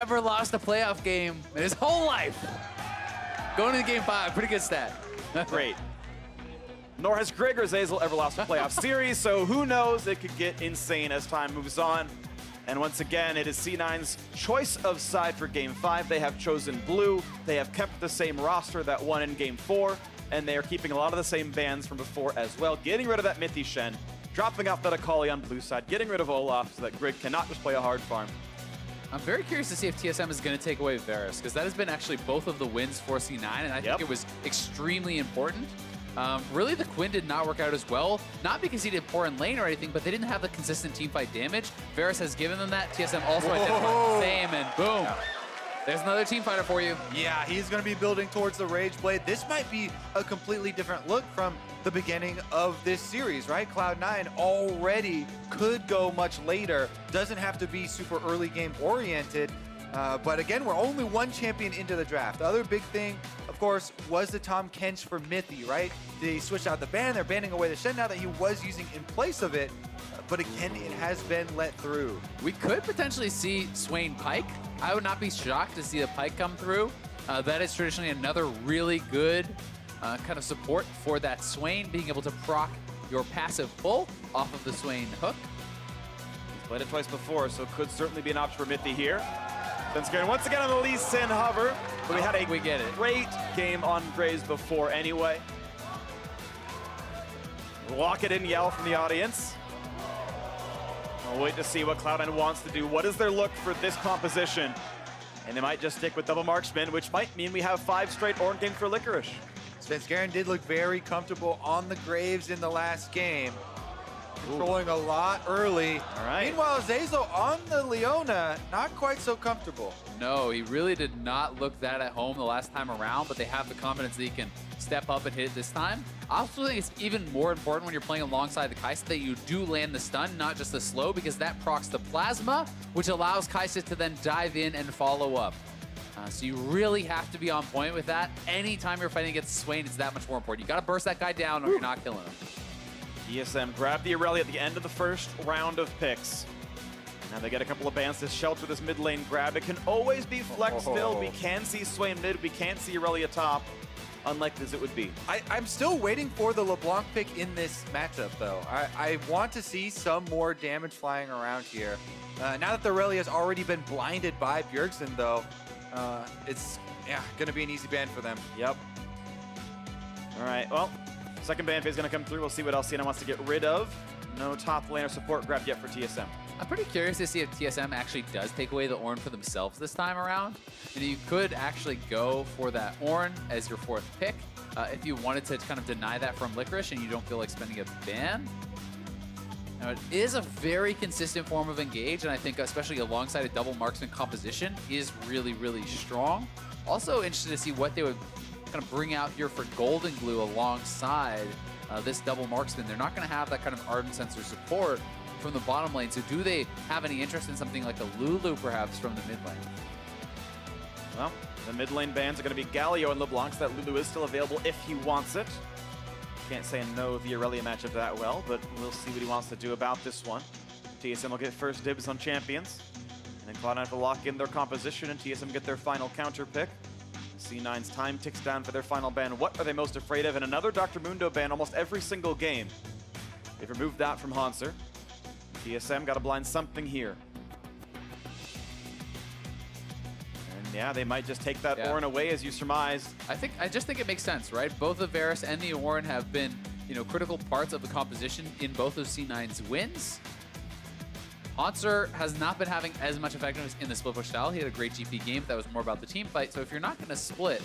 Never lost a playoff game in his whole life. Going into game 5, pretty good stat. Great. Nor has Grig or Zeyzal ever lost a playoff series, so who knows, it could get insane as time moves on. And once again, it is C9's choice of side for game 5. They have chosen blue. They have kept the same roster that won in game 4, and they are keeping a lot of the same bans from before as well, getting rid of that Mithy Shen, dropping off that Akali on blue side, getting rid of Olaf so that Grig cannot just play a hard farm. I'm very curious to see if TSM is going to take away Varus, because that has been actually both of the wins for C9, and I think it was extremely important. Really, the Quinn did not work out as well, not because he did poor in lane or anything, but they didn't have the consistent teamfight damage. Varus has given them that. TSM also identified the same, and boom. Yeah. There's another team fighter for you. Yeah, he's going to be building towards the Rage Blade. This might be a completely different look from the beginning of this series, right? Cloud9 already could go much later. Doesn't have to be super early game oriented. But again, we're only one champion into the draft. The other big thing, of course, was the Tahm Kench for Mithy, right? They switched out the ban. They're banning away the Shen now that he was using in place of it. But again, it has been let through. We could potentially see Swain Pike. I would not be shocked to see the Pike come through. That is traditionally another really good kind of support for that Swain, being able to proc your passive pull off of the Swain hook. He's played it twice before, so it could certainly be an option for Mithy here. Svenskeren once again on the Lee Sin hover. But we had a great game on Graves before anyway. Lock it in yell from the audience. We'll wait to see what Cloud9 wants to do. What is their look for this composition? And they might just stick with double marksman, which might mean we have 5 straight Ornn games for Licorice. Svenskeren did look very comfortable on the Graves in the last game. Controlling a lot early. All right. Meanwhile, Zeyzal on the Leona, not quite so comfortable. No, he really did not look that at home the last time around, but they have the confidence that he can step up and hit it this time. I also think it's even more important when you're playing alongside the Kaisa that you do land the stun, not just the slow, because that procs the plasma, which allows Kaisa to then dive in and follow up. So you really have to be on point with that. Anytime you're fighting against Swain, it's that much more important. You got to burst that guy down or you're not killing him. TSM grabbed the Irelia at the end of the first round of picks. Now they get a couple of bans to shelter this mid lane grab. It can always be flex still. We can see Swain mid, we can see Irelia top, unlikely as it would be. I'm still waiting for the LeBlanc pick in this matchup, though. I want to see some more damage flying around here. Now that the Irelia has already been blinded by Bjergsen, though, it's going to be an easy ban for them. Yep. All right, well, second ban phase is going to come through. We'll see what else C9 wants to get rid of. No top laner support grab yet for TSM. I'm pretty curious to see if TSM actually does take away the Ornn for themselves this time around. And you could actually go for that Ornn as your 4th pick if you wanted to kind of deny that from Licorice and you don't feel like spending a ban. Now, it is a very consistent form of engage, and I think especially alongside a double marksman composition is really, really strong. Also interested to see what they would kind of bring out here for GoldenGlue alongside this double marksman. They're not going to have that kind of Ardent Sensor support from the bottom lane, so do they have any interest in something like a Lulu perhaps from the mid lane? Well, the mid lane bans are going to be Galio and LeBlanc, so that Lulu is still available if he wants it. Can't say no the Irelia matchup that well, but we'll see what he wants to do about this one. TSM will get first dibs on champions, and then Cloud9 will lock in their composition, and TSM get their final counter pick. C9's time ticks down for their final ban. What are they most afraid of? And another Dr. Mundo ban almost every single game. They've removed that from Hauntzer. TSM got to blind something here. And yeah, they might just take that Ornn away as you surmised. I just think it makes sense, right? Both the Varus and the Ornn have been, critical parts of the composition in both of C9's wins. Hauntzer has not been having as much effectiveness in the split push style. He had a great GP game, but that was more about the team fight. So if you're not going to split,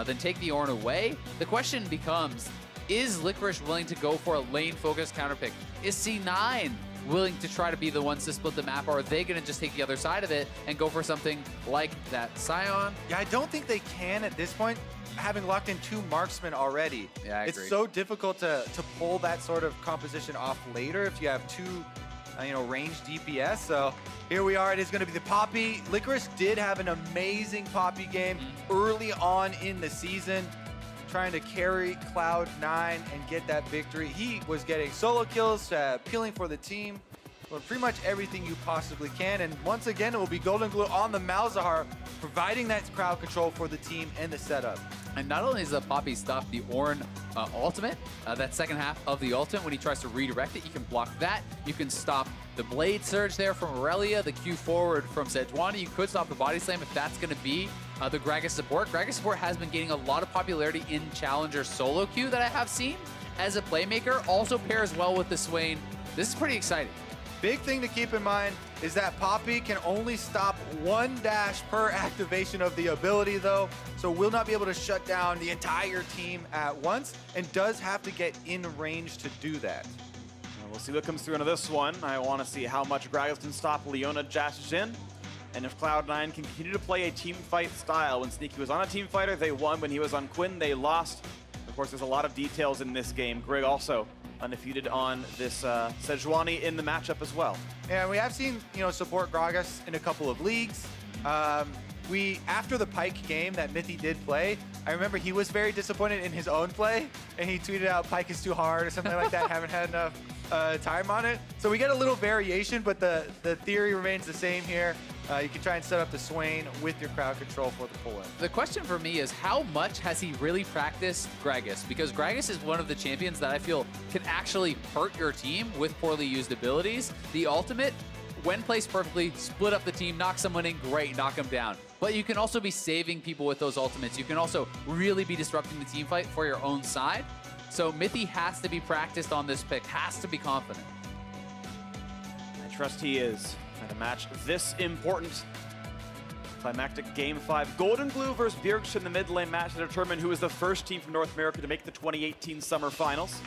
then take the Ornn away. The question becomes, is Licorice willing to go for a lane-focused counter pick? Is C9 willing to try to be the ones to split the map, or are they going to just take the other side of it and go for something like that Sion? Yeah, I don't think they can at this point, having locked in 2 marksmen already. Yeah, I agree. It's so difficult to pull that sort of composition off later if you have 2 ranged DPS. So here we are. It is going to be the Poppy. Licorice did have an amazing Poppy game early on in the season, trying to carry Cloud9 and get that victory. He was getting solo kills, peeling for the team. well, pretty much everything you possibly can. And once again, it will be GoldenGlue on the Malzahar, providing that crowd control for the team and the setup. And not only does the Poppy stop the Ornn ultimate, that second half of the ultimate, when he tries to redirect it, you can block that. You can stop the Blade Surge there from Irelia, the Q forward from Sejuani. You could stop the Body Slam if that's going to be the Gragas support. Gragas support has been gaining a lot of popularity in Challenger solo queue that I have seen as a playmaker. Also pairs well with the Swain. This is pretty exciting. Big thing to keep in mind is that Poppy can only stop one dash per activation of the ability though, so will not be able to shut down the entire team at once and does have to get in range to do that. We'll see what comes through into this one. I want to see how much Gragas can stop Leona Jin, and if Cloud9 can continue to play a team fight style. When Sneaky was on a team fighter, they won. When he was on Quinn, they lost. Of course, there's a lot of details in this game. Grig also undefeated on this Sejuani in the matchup as well. Yeah, we have seen, support Gragas in a couple of leagues. After the Pyke game that mithy did play, I remember he was very disappointed in his own play, and he tweeted out Pyke is too hard or something like that, haven't had enough time on it. So we get a little variation, but the theory remains the same here. You can try and set up the Swain with your crowd control for the pull-in. The question for me is, how much has he really practiced Gragas? Because Gragas is one of the champions that I feel can actually hurt your team with poorly used abilities. The ultimate, when placed perfectly, split up the team, knock someone in, great, knock them down. But you can also be saving people with those ultimates. You can also really be disrupting the team fight for your own side. So mithy has to be practiced on this pick, has to be confident. I trust he is. And a match this important. Climactic Game 5. GoldenGlue versus Bjergsen, the mid lane match to determine who is the first team from North America to make the 2018 Summer Finals.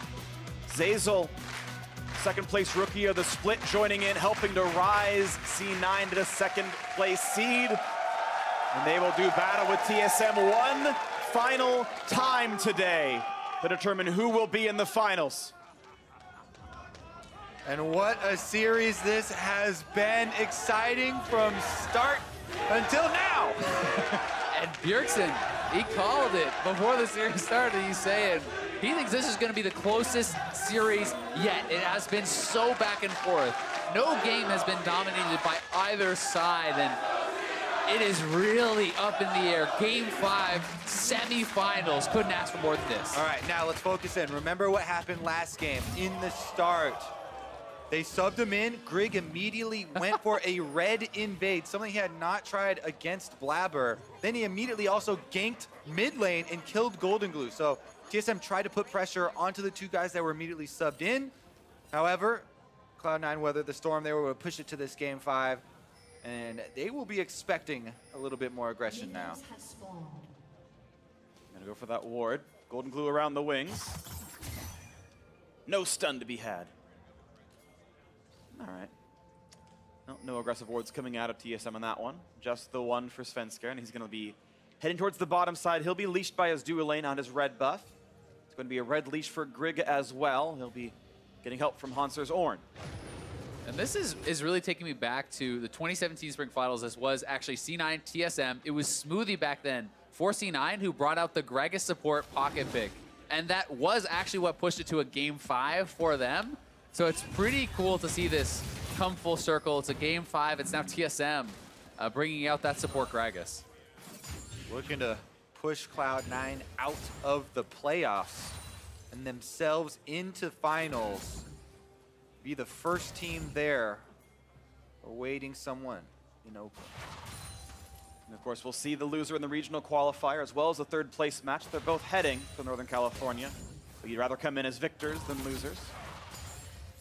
Zeyzal, second place rookie of the split, joining in, helping to rise C9 to the second place seed. And they will do battle with TSM one final time today to determine who will be in the finals. And what a series this has been. Exciting from start until now. And Bjergsen, he called it before the series started. He's saying he thinks this is going to be the closest series yet. It has been so back and forth. No game has been dominated by either side, and it is really up in the air. Game 5, semi-finals. Couldn't ask for more than this. All right, now let's focus in. Remember what happened last game in the start. They subbed him in. Grig immediately went for a red invade, something he had not tried against Blabber. Then he immediately also ganked mid lane and killed GoldenGlue. So TSM tried to put pressure onto the two guys that were immediately subbed in. However, Cloud9 weathered the storm. They were able to push it to this Game 5. And they will be expecting a little bit more aggression now. Gonna go for that ward. GoldenGlue around the wings. No stun to be had. All right. No aggressive wards coming out of TSM on that one. Just the one for Svenskeren. He's going to be heading towards the bottom side. He'll be leashed by his dual lane on his red buff. It's going to be a red leash for Grig as well. He'll be getting help from Hauntzer's Ornn. And this is really taking me back to the 2017 Spring Finals. This was actually C9 TSM. It was Smoothie back then for C9 who brought out the Gragas support pocket pick. And that was actually what pushed it to a Game 5 for them. So it's pretty cool to see this come full circle. It's a Game 5. It's now TSM bringing out that support Gragas. Looking to push Cloud9 out of the playoffs and themselves into finals. Be the first team there awaiting someone in Oakland. And of course, we'll see the loser in the regional qualifier as well as the third place match. They're both heading to Northern California. But you'd rather come in as victors than losers.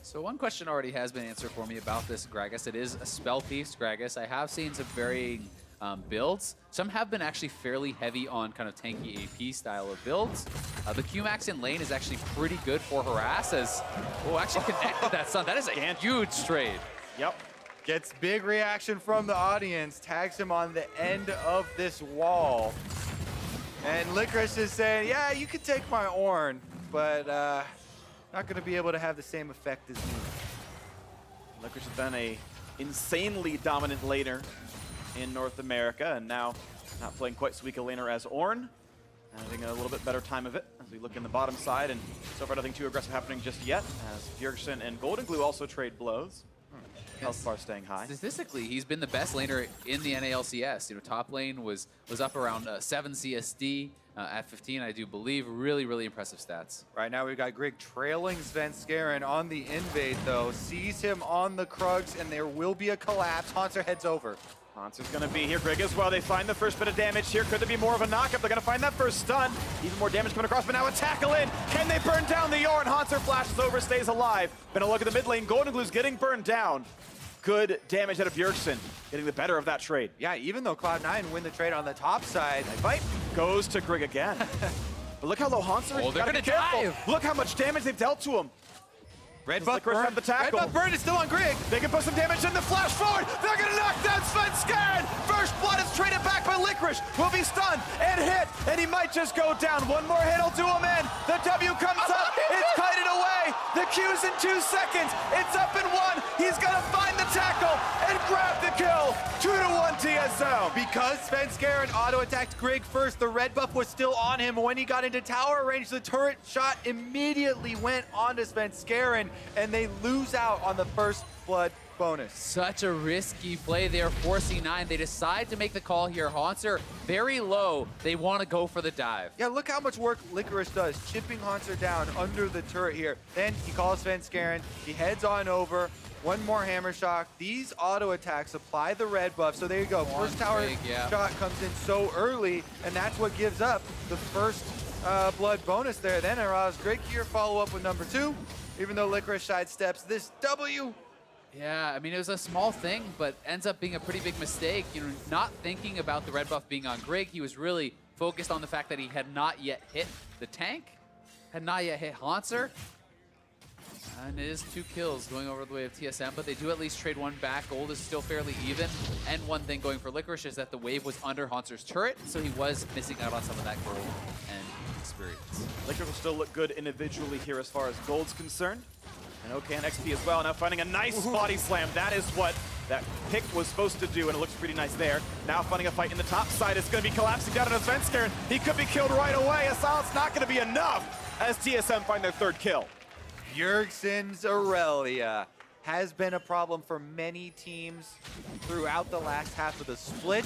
So one question already has been answered for me about this Gragas. It is a spell-piece Gragas. I have seen some varying builds. Some have been actually fairly heavy on kind of tanky AP style of builds. The Q-Max in lane is actually pretty good for harass as, oh, actually connected that stun. That is a huge trade. Yep. Gets big reaction from the audience, tags him on the end of this wall. And Licorice is saying, yeah, you can take my Ornn, but not going to be able to have the same effect as me. Licorice has been a insanely dominant laner in North America, and now not playing quite so weak a laner as Ornn. Having a little bit better time of it as we look in the bottom side, and so far nothing too aggressive happening just yet, as Bjergsen and GoldenGlue also trade blows. Health bar staying high. Statistically, he's been the best laner in the NALCS. You know, top lane was up around 7 CSD at 15, I do believe. Really, really impressive stats. Right now we've got Grig trailing Svenskeren on the invade though. Sees him on the Krugs and there will be a collapse. Hauntzer heads over. Hauntzer's gonna be here. Grig as well. They find the first bit of damage here. Could there be more of a knockup? They're gonna find that first stun. Even more damage coming across, but now a tackle in. Can they burn down the Ornn? Hauntzer flashes over, stays alive. Been a look at the mid lane. GoldenGlue's getting burned down. Good damage out of Bjergsen, getting the better of that trade. Yeah, even though Cloud9 win the trade on the top side. Fight goes to Grig again. But look how low Hauntzer is. Oh, they're gonna dive. Look how much damage they've dealt to him. Red buff burn. Have the tackle. Red buff burn is still on Grig. They can put some damage in the flash forward. They're gonna knock down Svenskeren. First blood is traded back by Licorice. Will be stunned and hit, and he might just go down. One more hit will do him in. The W comes up. It's kited away. The Q's in 2 seconds. It's up in 1. He's gonna find the tackle and grab the kill. 2-1 TSM. Because Svenskeren auto-attacked Grig first, the red buff was still on him. When he got into tower range, the turret shot immediately went onto Svenskeren, and they lose out on the first blood bonus. Such a risky play there for C9. They decide to make the call here. Hauntzer very low. They want to go for the dive. Yeah, look how much work Licorice does, chipping Hauntzer down under the turret here. Then he calls Svenskeren. He heads on over. One more hammer shock. These auto attacks apply the red buff. So there you go. First tower shot comes in so early, and that's what gives up the first blood bonus there. Then allows Grig here follow up with number 2. Even though Licorice sidesteps this W. Yeah, I mean, it was a small thing, but ends up being a pretty big mistake. You know, not thinking about the red buff being on Grig, he was really focused on the fact that he had not yet hit the tank, had not yet hit Hauntzer. And it is 2 kills going over the way of TSM, but they do at least trade one back. Gold is still fairly even. And one thing going for Licorice is that the wave was under Hauntzer's turret, so he was missing out on some of that gold and experience. Licorice will still look good individually here as far as gold's concerned. And OK and XP as well. Now finding a nice body slam. That is what that pick was supposed to do, and it looks pretty nice there. Now finding a fight in the top side. It's going to be collapsing down on Svenskeren. He could be killed right away. Azael's not going to be enough as TSM find their 3rd kill. Bjergsen's Irelia has been a problem for many teams throughout the last half of the split.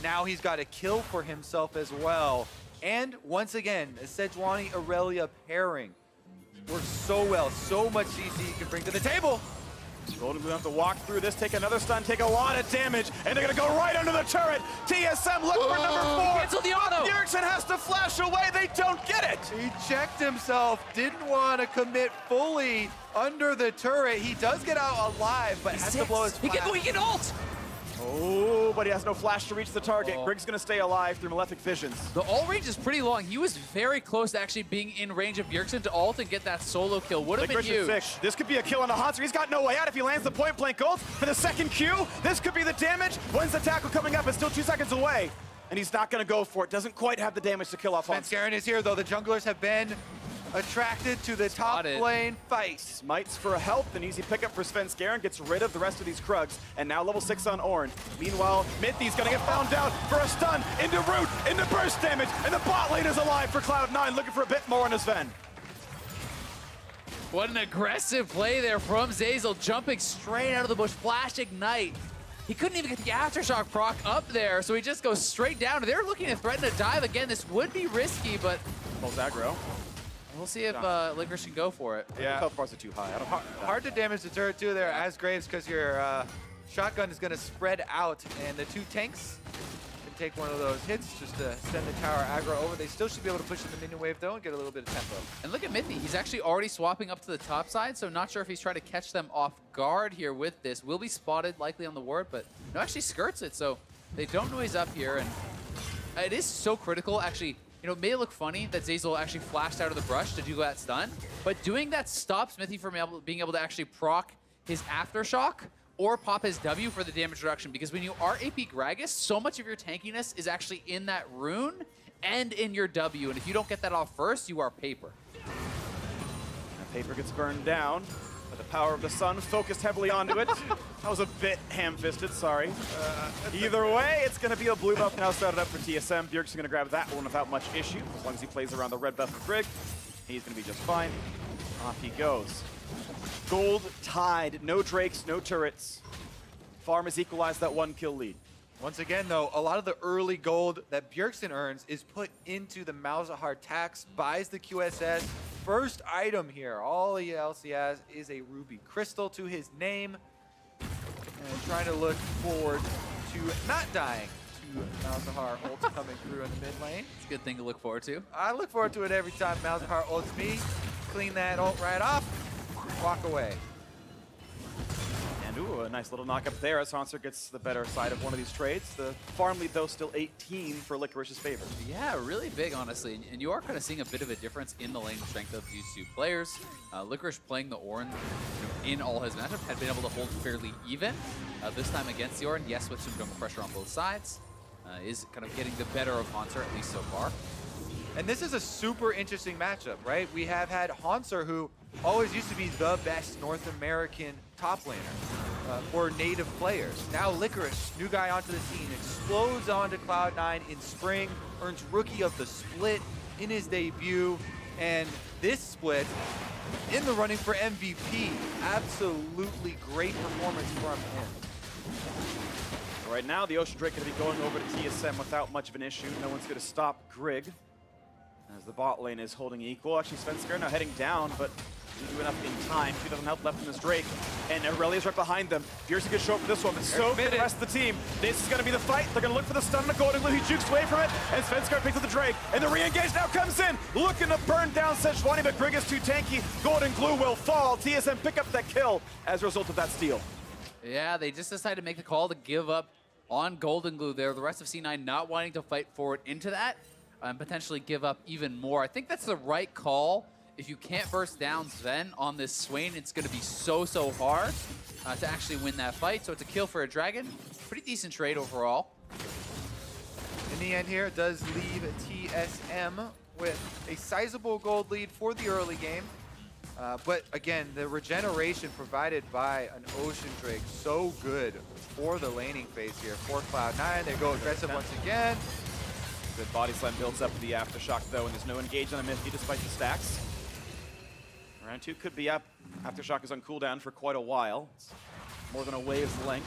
Now he's got a kill for himself as well. And once again, a Sejuani Irelia pairing works so well. So much CC he can bring to the table. GoldenGlue have to walk through this, take another stun, take a lot of damage, and they're going to go right under the turret. TSM look for number 4. Cancel the auto. Bjergsen has to flash away. They don't get it. He checked himself, didn't want to commit fully under the turret. He does get out alive, but has to blow his flash. He can ult. Oh, but he has no flash to reach the target. Grig's going to stay alive through Malefic Visions. The ult range is pretty long. He was very close to actually being in range of Bjergsen to ult and get that solo kill. Would have been huge. This could be a kill on the Hauntzer. He's got no way out if he lands the point blank ult for the 2nd Q. This could be the damage. When's the tackle coming up? It's still 2 seconds away. And he's not going to go for it. Doesn't quite have the damage to kill off Hauntzer. Svenskeren is here, though. The junglers have been attracted to the top lane fight. Smites for a health, an easy pickup for Svenskeren, gets rid of the rest of these Krugs, and now level 6 on Ornn. Meanwhile, Mithy's gonna get found out for a stun into root, into burst damage, and the bot lane is alive for Cloud9, looking for a bit more on his Zven. What an aggressive play there from Zeyzal, jumping straight out of the bush, flash ignite. He couldn't even get the aftershock proc up there, so he just goes straight down. They're looking to threaten to dive again. This would be risky, but Pulls aggro. We'll see if Licorice can go for it. Yeah, health bars are too high. Hard to damage the turret too there as Graves, because your shotgun is going to spread out, and the 2 tanks can take one of those hits just to send the tower aggro over. They still should be able to push in the minion wave though and get a little bit of tempo. And look at mithy. He's actually already swapping up to the top side, so not sure if he's trying to catch them off guard here with this. Will be spotted likely on the ward, but no, actually skirts it, so they don't know he's up here. And it is so critical, actually. You know, it may look funny that Zeyzal actually flashed out of the brush to do that stun, but doing that stops mithy from being able to actually proc his aftershock or pop his W for the damage reduction, because when you are AP Gragas, so much of your tankiness is actually in that rune and in your W, and if you don't get that off first, you are paper. And paper gets burned down, but the power of the sun focused heavily onto it. That was a bit ham-fisted, sorry. Either way, it's going to be a blue buff now started up for TSM. Bjergsen's going to grab that one without much issue. As long as he plays around the red buff of Grig, he's going to be just fine. Off he goes. Gold tied, no Drakes, no turrets. Farm has equalized that 1 kill lead. Once again, though, a lot of the early gold that Bjergsen earns is put into the Malzahar tax, buys the QSS. First item here, all he else he has is a ruby crystal to his name. And trying to look forward to not dying to Malzahar ult coming through in the mid lane. It's a good thing to look forward to. I look forward to it every time Malzahar ults me. Clean that ult right off, walk away. And ooh, a nice little knock up there as Hauntzer gets the better side of one of these trades. The farm lead, though, still 18 for Licorice's favor. Yeah, really big, honestly. And you are kind of seeing a bit of a difference in the lane strength of these two players. Licorice playing the Ornn in all his matchups had been able to hold fairly even. This time against the Ornn, yes, with some jungle pressure on both sides, is kind of getting the better of Hauntzer, at least so far. And this is a super interesting matchup, right? We have had Hauntzer, who always used to be the best North American top laner for native players. Now Licorice, new guy onto the scene, explodes onto Cloud9 in spring, earns Rookie of the Split in his debut, and this split in the running for MVP. Absolutely great performance from him. Right now, the Ocean Drake going to be going over to TSM without much of an issue. No one's going to stop Grig, as the bot lane is holding equal. Actually, Svenskeren now heading down, but didn't do enough in time. 2,000 health left in this Drake, and Irelia's right behind them. Bjergsen gets show up for this one, but so for the rest of the team. This is going to be the fight. They're going to look for the stun on the GoldenGlue. He jukes away from it, and Svenskeren picks up the Drake, and the re-engage now comes in, looking to burn down Sejuani, but Grig is too tanky. GoldenGlue will fall. TSM pick up that kill as a result of that steal. Yeah, they just decided to make the call to give up on GoldenGlue there. The rest of C9 not wanting to fight forward into that and potentially give up even more. I think that's the right call. If you can't burst down Zven on this Swain, it's going to be so hard to actually win that fight. So it's a kill for a Dragon. Pretty decent trade overall. In the end here, it does leave TSM with a sizable gold lead for the early game. But again, the regeneration provided by an Ocean Drake, so good for the laning phase here for Cloud9. They go aggressive once again. Good body slam builds up the Aftershock, though, and there's no engage on the Mithy despite the stacks. Round 2 could be up. Aftershock is on cooldown for quite a while. It's more than a wave's length.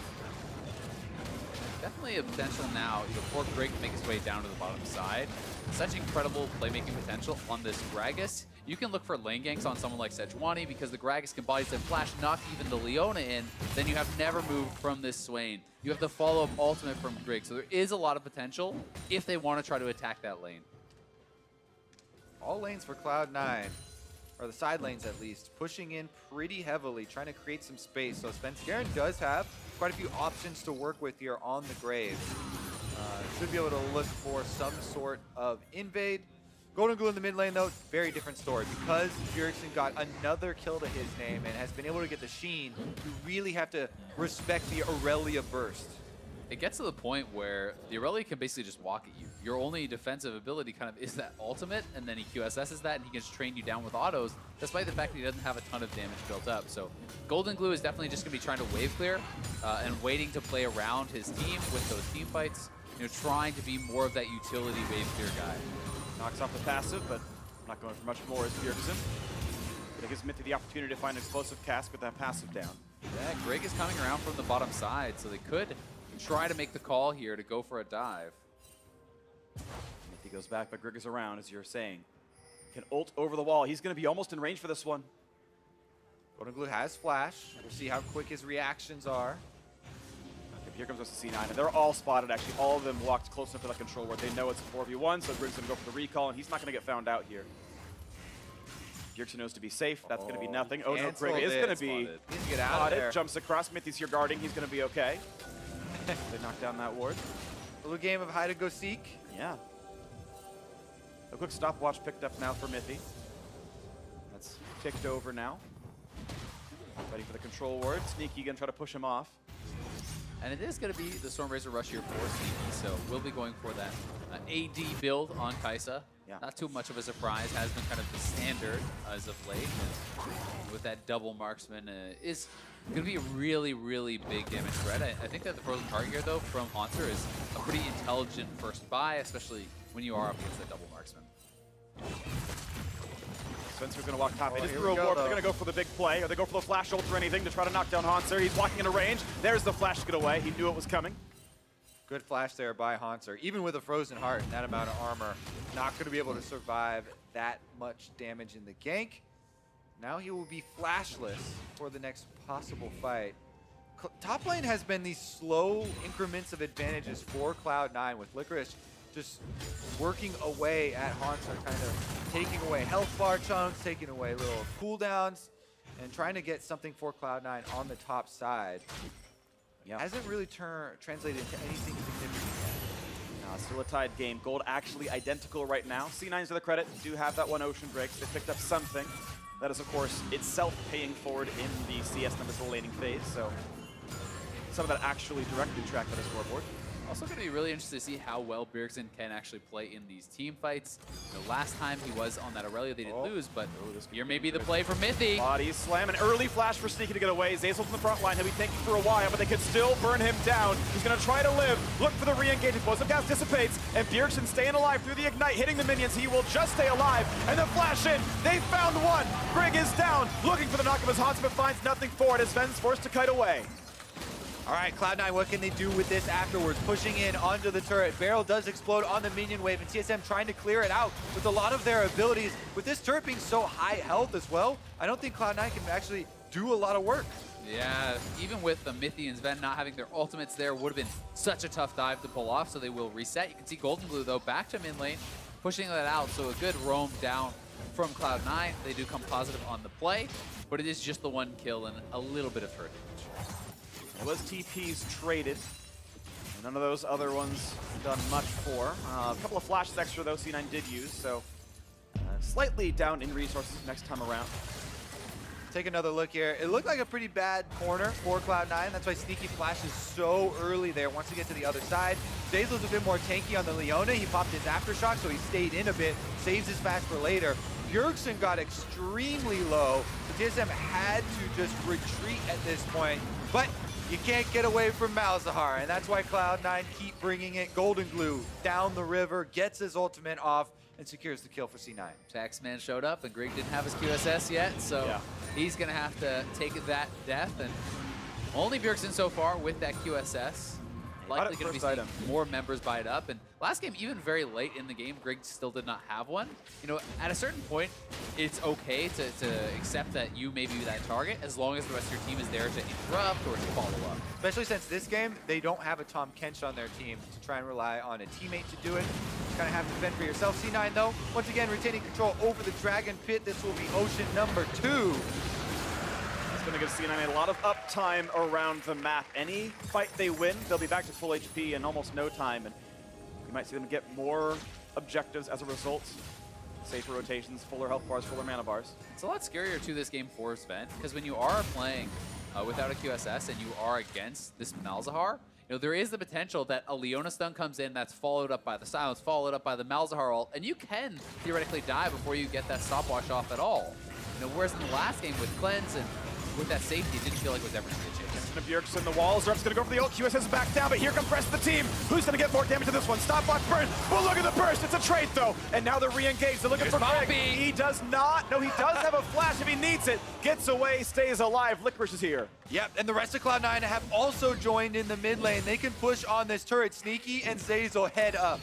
Definitely a potential now, for Grig to make his way down to the bottom side. Such incredible playmaking potential on this Gragas. You can look for lane ganks on someone like Sejuani because the Gragas can body slam flash, knock even the Leona in. Then you have never moved from this Swain. You have the follow-up ultimate from Grig. So there is a lot of potential if they want to try to attack that lane. All lanes for Cloud9, or the side lanes at least, pushing in pretty heavily, trying to create some space. So Svenskeren does have quite a few options to work with here on the Grave. Should be able to look for some sort of invade. GoldenGlue in the mid lane, though, very different story. Because Bjergsen got another kill to his name and has been able to get the Sheen, you really have to respect the Irelia burst. It gets to the point where the Irelia can basically just walk at you. Your only defensive ability kind of is that ultimate, and then he QSS's that, and he can just train you down with autos, despite the fact that he doesn't have a ton of damage built up. So GoldenGlue is definitely just going to be trying to wave clear and waiting to play around his team with those team fights, trying to be more of that utility wave clear guy. Knocks off the passive, but not going for much more as Bjergsen. But it gives Mithy the opportunity to find an explosive cast with that passive down. Yeah, Grig is coming around from the bottom side, so they could try to make the call here to go for a dive. Mithy goes back, but Grig is around, as you're saying. Can ult over the wall. He's going to be almost in range for this one. GoldenGlue has flash. We'll see how quick his reactions are. Okay, here comes us to C9, and they're all spotted, actually. All of them walked close enough to that control where they know it's a 4v1, so Grig's going to go for the recall, and he's not going to get found out here. Bjergsen knows to be safe. That's going to be nothing. Oh no, Grig is going to be Needs to get out of there. Jumps across. Mithy's here guarding. He's going to be okay. They knock down that ward. A little game of hide and go seek. Yeah. A quick stopwatch picked up now for Mithy. That's kicked over now. Ready for the control ward. Sneaky going to try to push him off. And it is going to be the Stormrazor rush here for Sneaky, so we'll be going for that AD build on Kaisa. Yeah. Not too much of a surprise, has been kind of the standard as of late. And with that double marksman is going to be a really big damage threat. I think that the frozen target here, though, from Hauntzer is a pretty intelligent first buy, especially when you are up against that double marksman. Svenskeren gonna walk top. Oh, They just here threw a we go, warp. They're though. gonna go for the big play, or they go for the flash ult or anything to try to knock down Hauntzer. He's walking into range. There's the flash to get away. He knew it was coming. Good flash there by Hauntzer. Even with a frozen heart and that amount of armor, not going to be able to survive that much damage in the gank. Now he will be flashless for the next possible fight. Top lane has been these slow increments of advantages for Cloud9, with Licorice just working away at Hauntzer, kind of taking away health bar chunks, taking away little cooldowns, and trying to get something for Cloud9 on the top side. Yeah. Hasn't really translated into anything significant yet. Still a tied game. Gold actually identical right now. C9's to the credit, do have that one ocean break. They picked up something. That is, of course, itself paying forward in the CS numbers for the laning phase. So some of that actually directly tracked by the scoreboard. Also going to be really interested to see how well Bjergsen can actually play in these team fights. The last time he was on that Irelia, they did lose, but here may be the play for mithy. Body slam, an early flash for Sneaky to get away. Zeyzal from the front line. He'll be tanking for a while, but they could still burn him down. He's going to try to live. Look for the re-engage. Explosive gas dissipates, and Bjergsen staying alive through the ignite, hitting the minions. He will just stay alive, and the flash in. They found one. Grig is down, looking for the knock of his Hauntzer, but finds nothing for it as Sven's forced to kite away. All right, Cloud9, what can they do with this afterwards? Pushing in onto the turret. Barrel does explode on the minion wave, and TSM trying to clear it out with a lot of their abilities. With this turret being so high health as well, I don't think Cloud9 can actually do a lot of work. Yeah, even with the mithy and Zven not having their ultimates there, would have been such a tough dive to pull off, so they will reset. You can see GoldenGlue, though, back to mid lane, pushing that out, so a good roam down from Cloud9. They do come positive on the play, but it is just the one kill and a little bit of hurt. It was TPs traded. None of those other ones done much for. A couple of flashes extra, though, C9 did use, so slightly down in resources next time around. Take another look here. It looked like a pretty bad corner for Cloud9. That's why Sneaky flashes so early there once you get to the other side. Zeyzal's a bit more tanky on the Leona. He popped his aftershock, so he stayed in a bit, saves his fast for later. Bjergsen got extremely low. The TSM had to just retreat at this point, but you can't get away from Malzahar, and that's why Cloud9 keep bringing it. GoldenGlue down the river, gets his ultimate off, and secures the kill for C9. Taxman showed up, and Grig didn't have his QSS yet, so he's going to have to take that death. And only Bjergsen so far with that QSS. Likely going to be seeing more members buy it up. And last game, even very late in the game, Grig still did not have one. You know, at a certain point, it's okay to accept that you may be that target as long as the rest of your team is there to interrupt or to follow up. Especially since this game, they don't have a Tom Kench on their team to try and rely on a teammate to do it. You kind of have to fend for yourself. C9, though, once again, retaining control over the Dragon Pit. This will be Ocean number 2. Going to give C9 a lot of uptime around the map. Any fight they win, they'll be back to full HP in almost no time, and you might see them get more objectives as a result. Safer rotations, fuller health bars, fuller mana bars. It's a lot scarier to this game for Zven, because when you are playing without a QSS and you are against this Malzahar, you know, there is the potential that a Leona stun comes in that's followed up by the silence, followed up by the Malzahar ult, and you can theoretically die before you get that stopwatch off at all. You know, whereas in the last game with Cleanse and with that safety, it didn't feel like it was ever going to get chased. Bjergsen, the walls are up, going to go for the ult. QSS is back down, but here comes the rest of the team. Who's going to get more damage to this one? Stopwatch burn. Oh, look at the burst. It's a trade, though. And now they're re-engaged. They're looking for Phreak. He does not. No, he does have a flash if he needs it. Gets away, stays alive. Licorice is here. Yep, and the rest of Cloud9 have also joined in the mid lane. They can push on this turret. Sneaky and Zeyzal head up.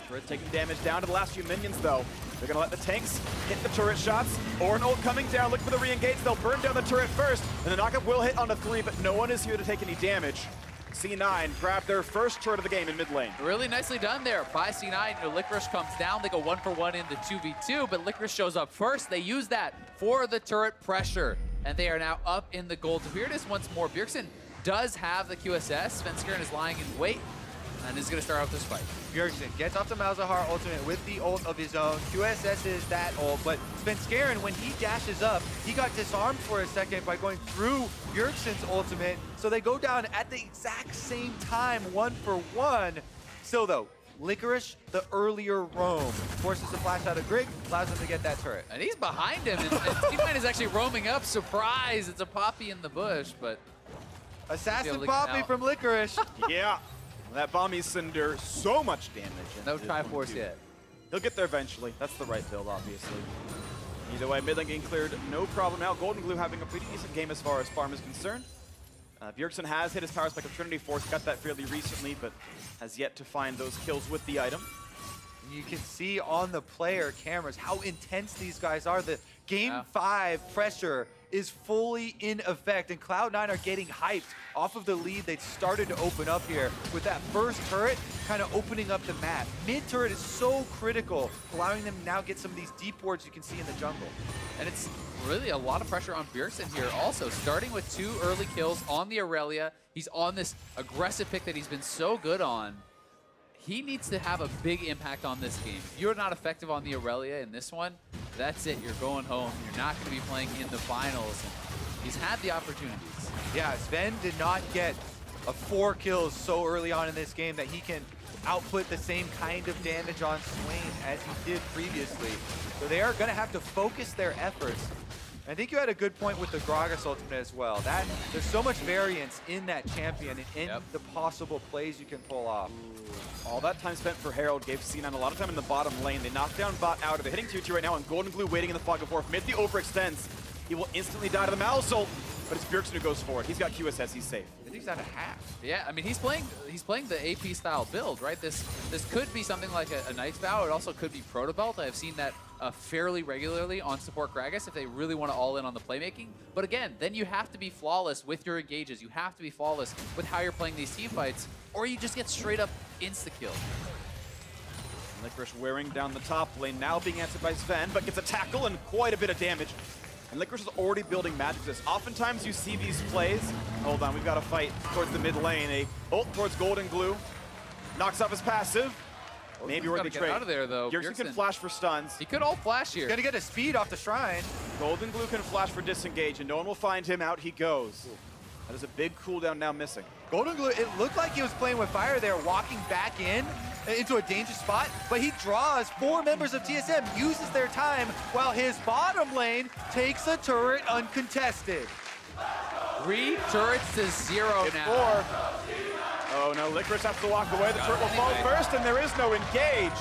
Turret taking damage down to the last few minions, though. They're going to let the tanks hit the turret shots. Ornn ult coming down, look for the re-engage. They'll burn down the turret first, and the knockup will hit onto 3, but no one is here to take any damage. C9 grab their first turret of the game in mid lane. Really nicely done there by C9. You know, Licorice comes down. They go 1-for-1 in the 2v2, but Licorice shows up first. They use that for the turret pressure, and they are now up in the gold. So here it is once more. Bjergsen does have the QSS. Svenskeren is lying in wait and is going to start out this fight. Bjergsen gets off the Malzahar ultimate with the ult of his own. QSS is that ult, but Svenskeren, when he dashes up, he got disarmed for a second by going through Bjergsen's ultimate. So they go down at the exact same time, 1-for-1. Still though, Licorice, the earlier roam, forces the flash out of Grig, allows him to get that turret. And he's behind him, and Teamman is actually roaming up. Surprise, it's a Poppy in the bush, but... Assassin Poppy from Licorice. Yeah. That Bomby Cinder, so much damage. No Triforce yet. He'll get there eventually. That's the right build, obviously. Either way, mid lane getting cleared, no problem now. GoldenGlue having a pretty decent game as far as farm is concerned. Bjergsen has hit his power spike of Trinity Force, got that fairly recently, but has yet to find those kills with the item. You can see on the player cameras how intense these guys are. The Game 5 pressure is fully in effect, and Cloud9 are getting hyped off of the lead they started to open up here with that first turret kind of opening up the map. Mid turret is so critical, allowing them to now get some of these deep wards you can see in the jungle. And it's really a lot of pressure on Bjergsen here also, starting with 2 early kills on the Irelia. He's on this aggressive pick that he's been so good on. He needs to have a big impact on this game. If you're not effective on the Irelia in this one, that's it. You're going home. You're not going to be playing in the finals. And he's had the opportunities. Yeah, Zven did not get 4 kills so early on in this game that he can output the same kind of damage on Swain as he did previously. So they are going to have to focus their efforts. I think you had a good point with the Gragas ultimate as well. There's so much variance in that champion and in the possible plays you can pull off. All that time spent for Herald gave C9 a lot of time in the bottom lane. They knocked down bot out. They're hitting 2-2 right now, and GoldenGlue waiting in the fog of war. Mithy overextends. He will instantly die to the Malzahar, but it's Bjergsen who goes forward. He's got QSS. He's safe. I think he's at a half. Yeah, I mean, he's playing the AP style build, right? This could be something like a Knight's Vow. It also could be Proto Belt. I've seen that fairly regularly on support Gragas if they really want to all in on the playmaking. But again, then you have to be flawless with your engages. You have to be flawless with how you're playing these team fights, or you just get straight up insta-kill. Licorice wearing down the top lane, now being answered by Zven, but gets a tackle and quite a bit of damage. And Licorice is already building magic resist. Oftentimes you see these plays. Hold on, we've got to fight towards the mid lane. A ult towards GoldenGlue. Knocks off his passive. Maybe worth the trade. Get out of there, though. Bjergsen can flash for stuns. He could ult flash here. He's gonna get a speed off the shrine. GoldenGlue can flash for disengage, and no one will find him. Out he goes. That is a big cooldown now missing. GoldenGlue, it looked like he was playing with fire there, walking back into a dangerous spot, but he draws 4 members of TSM, uses their time, while his bottom lane takes a turret uncontested. 3 turrets to 0 it's now. 4. Oh no, Licorice has to walk away. The turret will fall first, and there is no engage.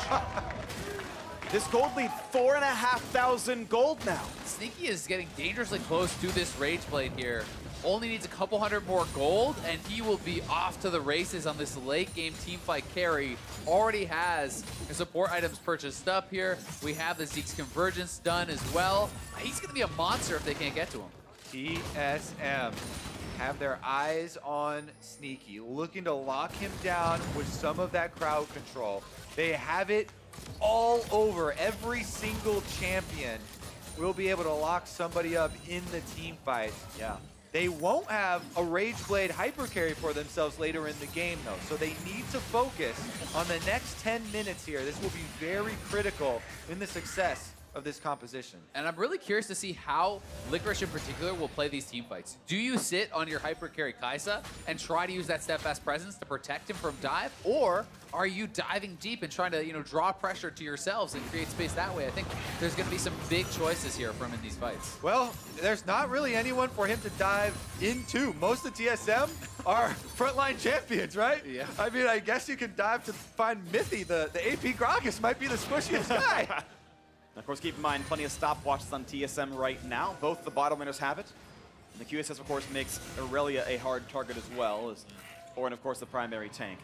This gold lead, 4,500 gold now. Sneaky is getting dangerously close to this Rage Blade here. Only needs a couple hundred more gold, and he will be off to the races on this late game teamfight carry. Already has his support items purchased up here. We have the Zeke's Convergence done as well. He's going to be a monster if they can't get to him. TSM have their eyes on Sneaky, looking to lock him down with some of that crowd control. They have it all over. Every single champion will be able to lock somebody up in the team fight. Yeah. They won't have a Rage Blade hyper carry for themselves later in the game, though. So they need to focus on the next 10 minutes here. This will be very critical in the success of this composition. And I'm really curious to see how Licorice in particular will play these team fights. Do you sit on your hyper carry Kaisa and try to use that steadfast presence to protect him from dive, or are you diving deep and trying to, draw pressure to yourselves and create space that way? I think there's going to be some big choices here from in these fights. Well, there's not really anyone for him to dive into. Most of TSM are frontline champions, right? Yeah. I mean, I guess you can dive to find Mithy. The AP Gragas might be the squishiest guy. Of course, keep in mind, plenty of stopwatches on TSM right now. Both the bottom laners have it. And the QSS, of course, makes Irelia a hard target as well, as Ornn, of course, the primary tank.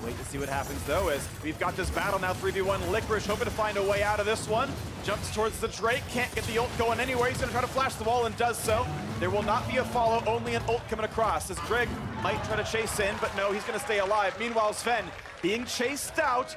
Wait to see what happens, though, as we've got this battle now, 3v1. Licorice hoping to find a way out of this one. Jumps towards the Drake, can't get the ult going anywhere. He's gonna try to flash the wall and does so. There will not be a follow, only an ult coming across, as Grig might try to chase in, but no, he's gonna stay alive. Meanwhile, Zven being chased out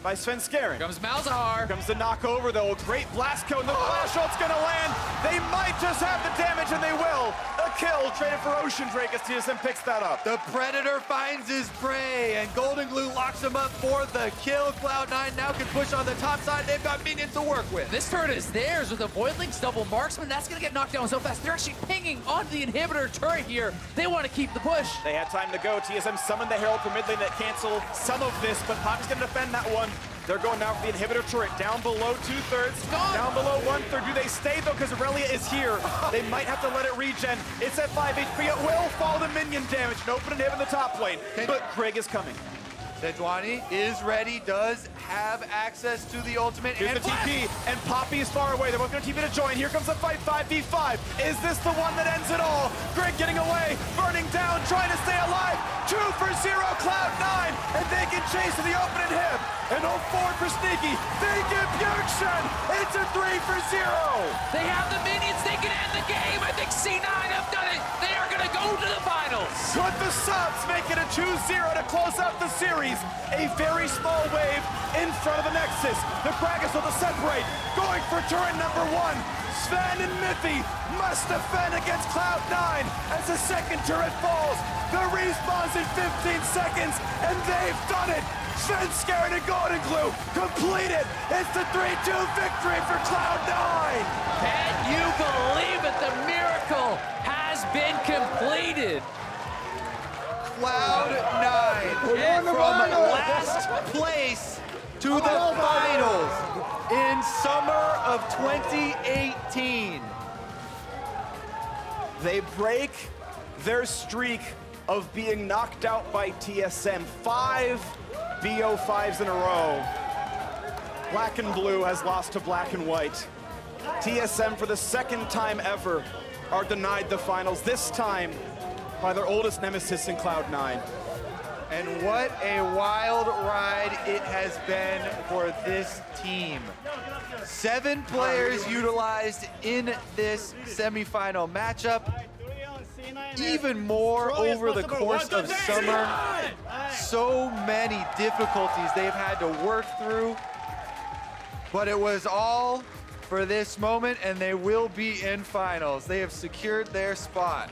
by Svenskeren. Comes Malzahar. Comes the knockover, though. Great blast code. The flash ult's gonna land. They might just have the damage, and they will. A kill traded for Ocean Drake as TSM picks that up. The Predator finds his prey, and GoldenGlue locks him up for the kill. Cloud9 now can push on the top side. They've got minions to work with. This turret is theirs with a Voidlink's double marksman. That's going to get knocked down so fast. They're actually pinging onto the inhibitor turret here. They want to keep the push. They had time to go. TSM summoned the Herald for mid lane that cancel some of this, but Poppy's going to defend that one. They're going now for the inhibitor turret, down below 2/3, down below 1/3. Do they stay, though, because Irelia is here? They might have to let it regen. It's at 5 HP. It will fall the minion damage. An open inhib in the top lane, but Grig is coming. Sejuani is ready, does have access to the ultimate. Here's and the TP, and Poppy is far away. They're both going to TP to join. Here comes the fight, 5v5. Is this the one that ends it all? Grig getting away, burning down, trying to stay alive. 2 for 0, Cloud9, and they can chase to the open and hip. And 0-4 for Sneaky. They get Bjergsen. It's a 3 for 0. They have the minions, they can end the game. I think C9 have done it. They are going to go to the finals. Could the subs make it a 2-0 to close out the series? A very small wave in front of the Nexus. The Gragas will separate, going for turret number 1. Zven and mithy must defend against Cloud9 as the second turret falls. The respawn's in 15 seconds, and they've done it. Svenskeren and GoldenGlue complete it. It's the 3-2 victory for Cloud9. Can you believe it? The miracle has been completed. Cloud9 and from last place to the finals in summer of 2018. They break their streak of being knocked out by TSM. 5 BO5s in a row. Black and Blue has lost to Black and White. TSM, for the second time ever, are denied the finals, this time by their oldest nemesis in Cloud9. And what a wild ride it has been for this team. 7 players utilized in this semifinal matchup. Even more over the course of summer. So many difficulties they've had to work through. But it was all for this moment, and they will be in finals. They have secured their spot.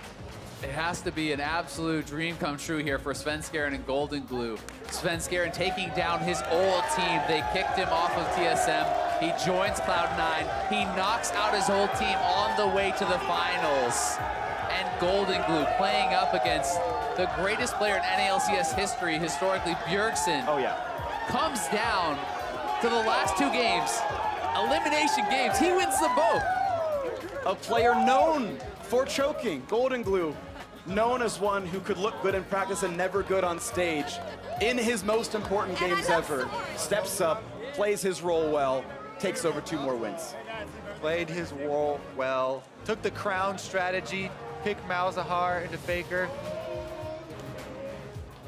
It has to be an absolute dream come true here for Svenskeren and GoldenGlue. Svenskeren taking down his old team. They kicked him off of TSM. He joins Cloud9. He knocks out his old team on the way to the finals. And GoldenGlue playing up against the greatest player in NALCS history, historically, Bjergsen. Oh, yeah. Comes down to the last 2 games. Elimination games. He wins them both. A player known for choking, GoldenGlue, known as one who could look good in practice and never good on stage. In his most important games ever, steps up, plays his role well, takes over 2 more wins. Played his role well, took the crown strategy, picked Malzahar into Faker.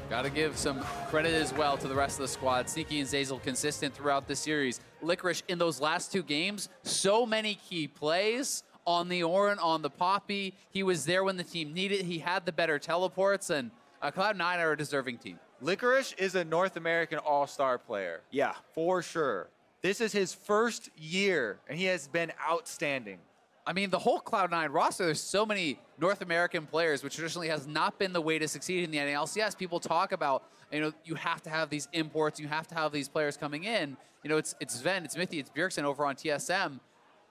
Got to give some credit as well to the rest of the squad. Sneaky and Zeyzal consistent throughout the series. Licorice in those last 2 games, so many key plays on the Ornn, on the Poppy. He was there when the team needed. He had the better teleports, and Cloud9 are a deserving team. Licorice is a North American all-star player. Yeah. For sure. This is his first year, and he has been outstanding. I mean, the whole Cloud9 roster, there's so many North American players, which traditionally has not been the way to succeed in the NALCS. People talk about, you have to have these imports, you have to have these players coming in. It's Zven, it's mithy, it's Bjergsen over on TSM.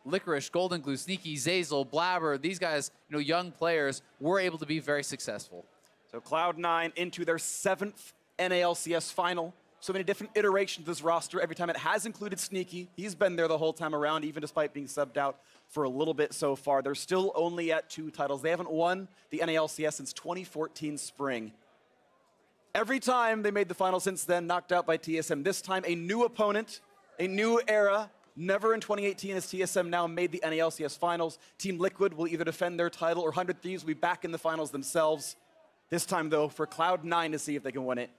Licorice, GoldenGlue, Sneaky, Zeyzal, Blabber, these guys, young players, were able to be very successful. So Cloud9 into their 7th NALCS final. So many different iterations of this roster. Every time it has included Sneaky. He's been there the whole time around, even despite being subbed out for a little bit so far. They're still only at 2 titles. They haven't won the NALCS since 2014 spring. Every time they made the final since then, knocked out by TSM. This time, a new opponent, a new era. Never in 2018 has TSM now made the NALCS finals. Team Liquid will either defend their title or 100 Thieves will be back in the finals themselves. This time, though, for Cloud9 to see if they can win it